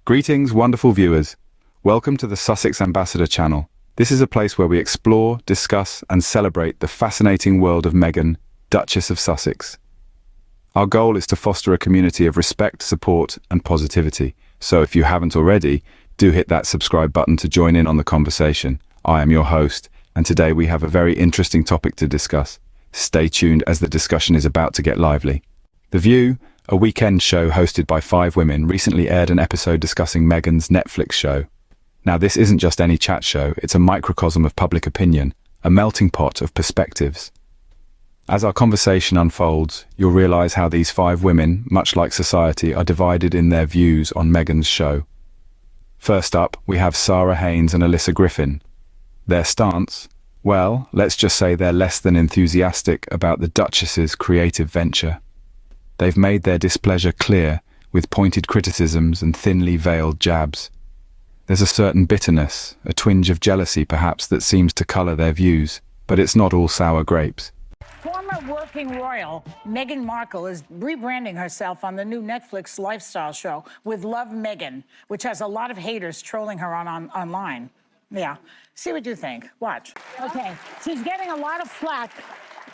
Greetings, wonderful viewers. Welcome to the Sussex Ambassador channel. This is a place where we explore, discuss, and celebrate the fascinating world of Meghan, Duchess of Sussex. Our goal is to foster a community of respect, support, and positivity. So if you haven't already, do hit that subscribe button to join in on the conversation. I am your host, and today we have a very interesting topic to discuss. Stay tuned as the discussion is about to get lively. The View, a weekend show hosted by 5 women, recently aired an episode discussing Meghan's Netflix show. Now, this isn't just any chat show, it's a microcosm of public opinion, a melting pot of perspectives. As our conversation unfolds, you'll realize how these 5 women, much like society, are divided in their views on Meghan's show. First up, we have Sarah Haynes and Alyssa Griffin. Their stance? Well, let's just say they're less than enthusiastic about the Duchess's creative venture. They've made their displeasure clear, with pointed criticisms and thinly veiled jabs. There's a certain bitterness, a twinge of jealousy perhaps, that seems to colour their views, but it's not all sour grapes. Former working royal Meghan Markle is rebranding herself on the new Netflix lifestyle show with Love Meghan, which has a lot of haters trolling her online. Yeah, see what you think. Watch. Okay, she's getting a lot of flack.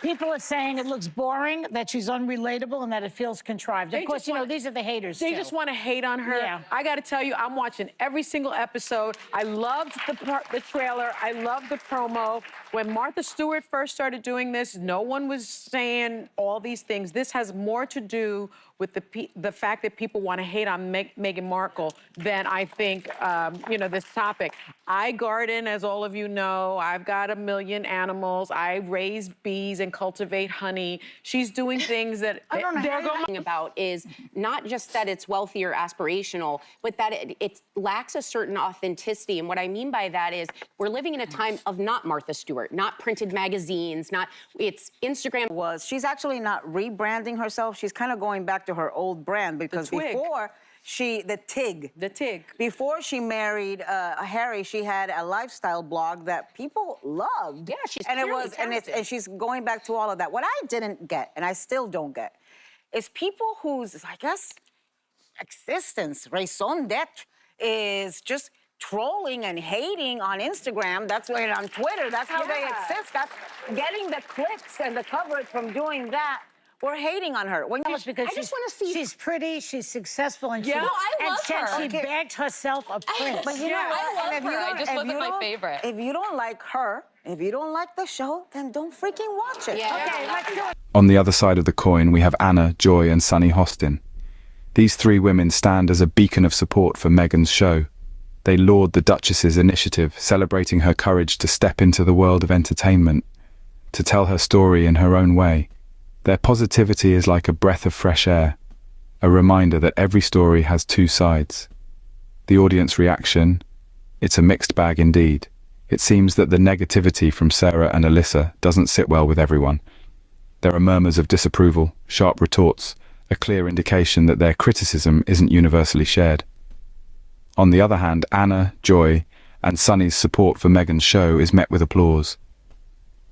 People are saying it looks boring, that she's unrelatable, and that it feels contrived. Of course, these are the haters. They just want to hate on her. Yeah. I got to tell you, I'm watching every single episode. I loved the trailer. I loved the promo. When Martha Stewart first started doing this, no one was saying all these things. This has more to do with the fact that people want to hate on Meghan Markle than I think, this topic. I garden, as all of you know. I've got 1 million animals. I raise bees and cultivate honey. She's doing things that they're going about is not just that it's wealthy or aspirational, but that it lacks a certain authenticity. And what I mean by that is we're living in a time of not Martha Stewart, not printed magazines, it's Instagram. She's actually not rebranding herself. She's kind of going back to her old brand because before the TIG. Before she married Harry, she had a lifestyle blog that people loved. Yeah, she's and she's going back to all of that. What I didn't get, and I still don't get, is people whose, I guess, existence, raison d'etre, is just trolling and hating on Instagram. That's why on Twitter. That's how they exist. That's getting the clicks and the coverage from doing that. We're hating on her. Because I just want to see. She's pretty, she's successful, and I love her. she bagged herself a prince. But I love her. I just wasn't my favorite. If you don't like her, if you don't like the show, then don't freaking watch it. Yeah. Okay, let's do it. On the other side of the coin, we have Anna, Joy, and Sunny Hostin. These 3 women stand as a beacon of support for Meghan's show. They laud the Duchess's initiative, celebrating her courage to step into the world of entertainment, to tell her story in her own way. Their positivity is like a breath of fresh air, a reminder that every story has 2 sides. The audience reaction? It's a mixed bag indeed. It seems that the negativity from Sarah and Alyssa doesn't sit well with everyone. There are murmurs of disapproval, sharp retorts, a clear indication that their criticism isn't universally shared. On the other hand, Anna, Joy, and Sunny's support for Meghan's show is met with applause.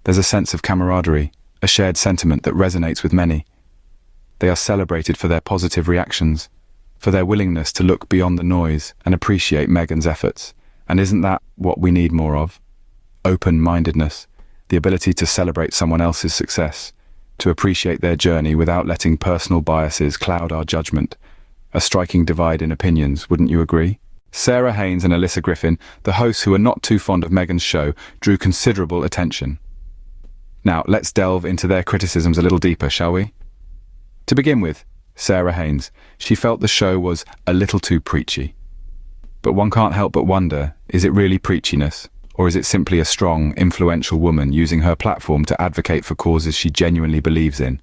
There's a sense of camaraderie, a shared sentiment that resonates with many. They are celebrated for their positive reactions, for their willingness to look beyond the noise and appreciate Meghan's efforts. And isn't that what we need more of? Open-mindedness, the ability to celebrate someone else's success, to appreciate their journey without letting personal biases cloud our judgment. A striking divide in opinions, wouldn't you agree? Sarah Haynes and Alyssa Griffin, the hosts who are not too fond of Meghan's show, drew considerable attention. Now, let's delve into their criticisms a little deeper, shall we? To begin with, Sarah Haynes. She felt the show was a little too preachy. But one can't help but wonder, is it really preachiness? Or is it simply a strong, influential woman using her platform to advocate for causes she genuinely believes in?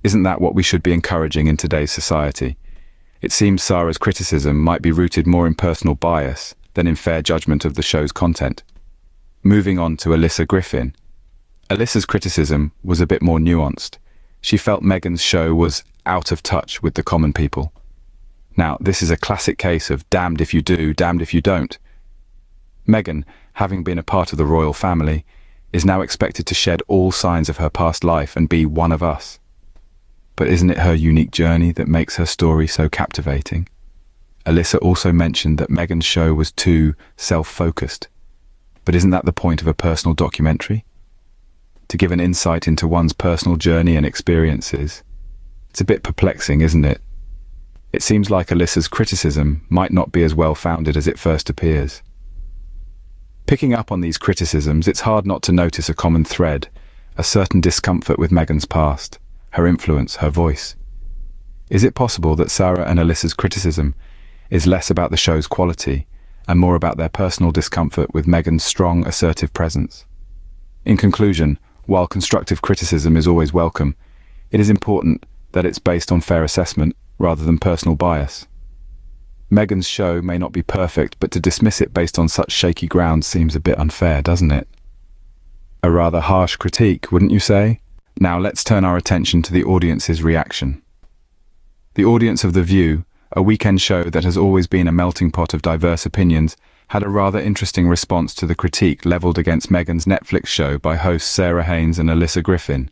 Isn't that what we should be encouraging in today's society? It seems Sarah's criticism might be rooted more in personal bias than in fair judgment of the show's content. Moving on to Alyssa Griffin. Alyssa's criticism was a bit more nuanced. She felt Meghan's show was out of touch with the common people. Now, this is a classic case of damned if you do, damned if you don't. Meghan, having been a part of the royal family, is now expected to shed all signs of her past life and be one of us. But isn't it her unique journey that makes her story so captivating? Alyssa also mentioned that Meghan's show was too self-focused. But isn't that the point of a personal documentary? To give an insight into one's personal journey and experiences. It's a bit perplexing, isn't it? It seems like Alyssa's criticism might not be as well-founded as it first appears. Picking up on these criticisms, it's hard not to notice a common thread, a certain discomfort with Meghan's past, her influence, her voice. Is it possible that Sarah and Alyssa's criticism is less about the show's quality and more about their personal discomfort with Meghan's strong, assertive presence? In conclusion, while constructive criticism is always welcome, it is important that it's based on fair assessment rather than personal bias. Meghan's show may not be perfect, but to dismiss it based on such shaky ground seems a bit unfair, doesn't it? A rather harsh critique, wouldn't you say? Now let's turn our attention to the audience's reaction. The audience of The View, a weekend show that has always been a melting pot of diverse opinions, had a rather interesting response to the critique levelled against Meghan's Netflix show by hosts Sarah Haynes and Alyssa Griffin.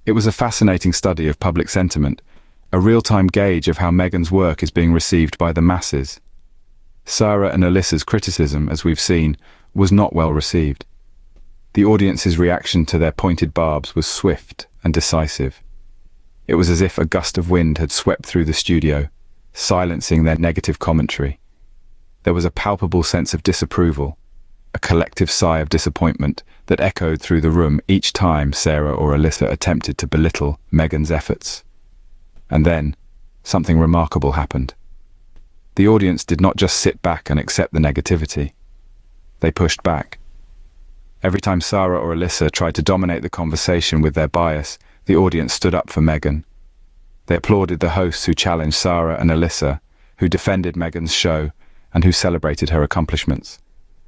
It was a fascinating study of public sentiment, a real-time gauge of how Meghan's work is being received by the masses. Sarah and Alyssa's criticism, as we've seen, was not well received. The audience's reaction to their pointed barbs was swift and decisive. It was as if a gust of wind had swept through the studio, silencing their negative commentary. There was a palpable sense of disapproval, a collective sigh of disappointment that echoed through the room each time Sarah or Alyssa attempted to belittle Meghan's efforts. And then, something remarkable happened. The audience did not just sit back and accept the negativity. They pushed back. Every time Sarah or Alyssa tried to dominate the conversation with their bias, the audience stood up for Meghan. They applauded the hosts who challenged Sarah and Alyssa, who defended Meghan's show, and who celebrated her accomplishments.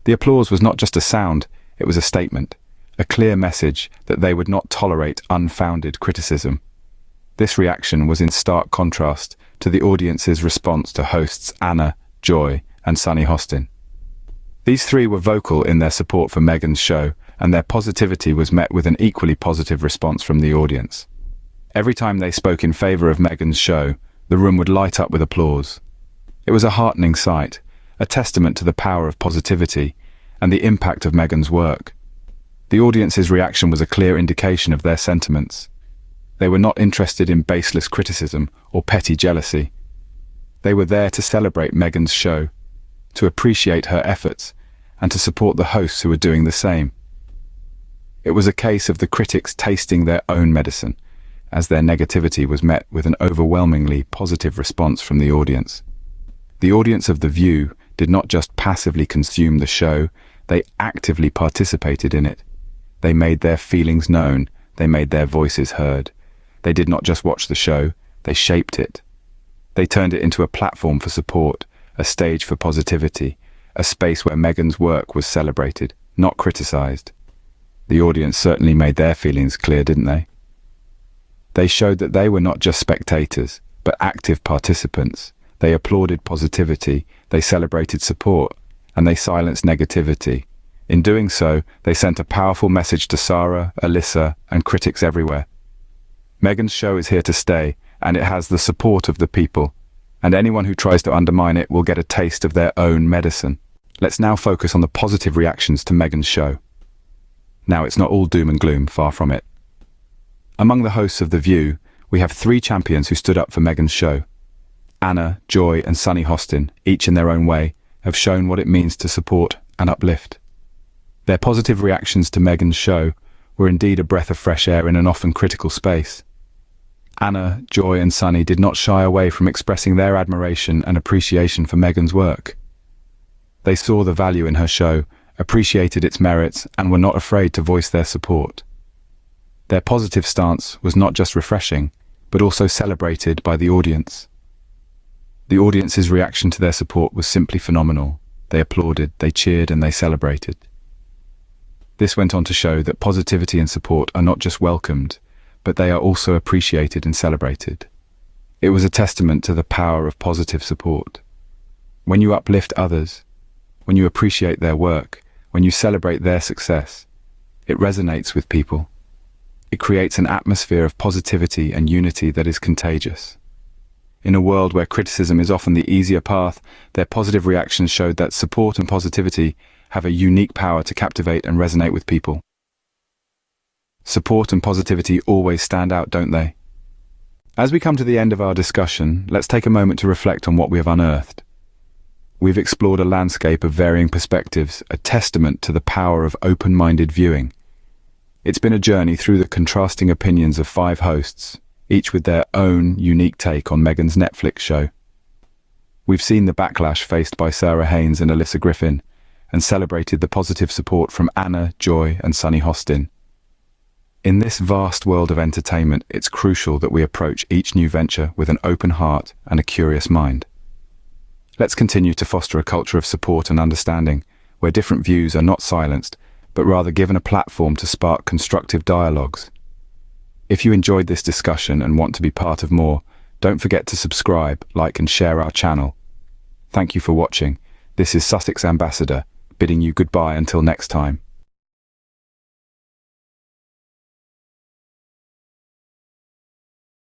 The applause was not just a sound, it was a statement, a clear message that they would not tolerate unfounded criticism. This reaction was in stark contrast to the audience's response to hosts Anna, Joy, and Sunny Hostin. These three were vocal in their support for Meghan's show, and their positivity was met with an equally positive response from the audience. Every time they spoke in favor of Meghan's show, the room would light up with applause. It was a heartening sight, a testament to the power of positivity and the impact of Meghan's work. The audience's reaction was a clear indication of their sentiments. They were not interested in baseless criticism or petty jealousy. They were there to celebrate Meghan's show, to appreciate her efforts, and to support the hosts who were doing the same. It was a case of the critics tasting their own medicine, as their negativity was met with an overwhelmingly positive response from the audience. The audience of The View did not just passively consume the show, they actively participated in it. They made their feelings known, they made their voices heard. They did not just watch the show, they shaped it. They turned it into a platform for support, a stage for positivity, a space where Meghan's work was celebrated, not criticized. The audience certainly made their feelings clear, didn't they? They showed that they were not just spectators, but active participants. They applauded positivity, they celebrated support, and they silenced negativity. In doing so, they sent a powerful message to Sarah, Alyssa, and critics everywhere. Meghan's show is here to stay, and it has the support of the people, and anyone who tries to undermine it will get a taste of their own medicine. Let's now focus on the positive reactions to Meghan's show. Now, it's not all doom and gloom, far from it. Among the hosts of The View, we have three champions who stood up for Meghan's show. Anna, Joy, and Sunny Hostin, each in their own way, have shown what it means to support and uplift. Their positive reactions to Meghan's show were indeed a breath of fresh air in an often critical space. Anna, Joy, and Sunny did not shy away from expressing their admiration and appreciation for Meghan's work. They saw the value in her show, appreciated its merits, and were not afraid to voice their support. Their positive stance was not just refreshing, but also celebrated by the audience. The audience's reaction to their support was simply phenomenal. They applauded, they cheered, and they celebrated. This went on to show that positivity and support are not just welcomed, but they are also appreciated and celebrated. It was a testament to the power of positive support. When you uplift others, when you appreciate their work, when you celebrate their success, it resonates with people. It creates an atmosphere of positivity and unity that is contagious. In a world where criticism is often the easier path, their positive reactions showed that support and positivity have a unique power to captivate and resonate with people. Support and positivity always stand out, don't they? As we come to the end of our discussion, let's take a moment to reflect on what we have unearthed. We've explored a landscape of varying perspectives, a testament to the power of open-minded viewing. It's been a journey through the contrasting opinions of 5 hosts, each with their own unique take on Meghan's Netflix show. We've seen the backlash faced by Sarah Haynes and Alyssa Griffin, and celebrated the positive support from Anna, Joy, and Sunny Hostin. In this vast world of entertainment, it's crucial that we approach each new venture with an open heart and a curious mind. Let's continue to foster a culture of support and understanding, where different views are not silenced, but rather given a platform to spark constructive dialogues. If you enjoyed this discussion and want to be part of more, don't forget to subscribe, like, and share our channel. Thank you for watching. This is Sussex Ambassador, bidding you goodbye until next time.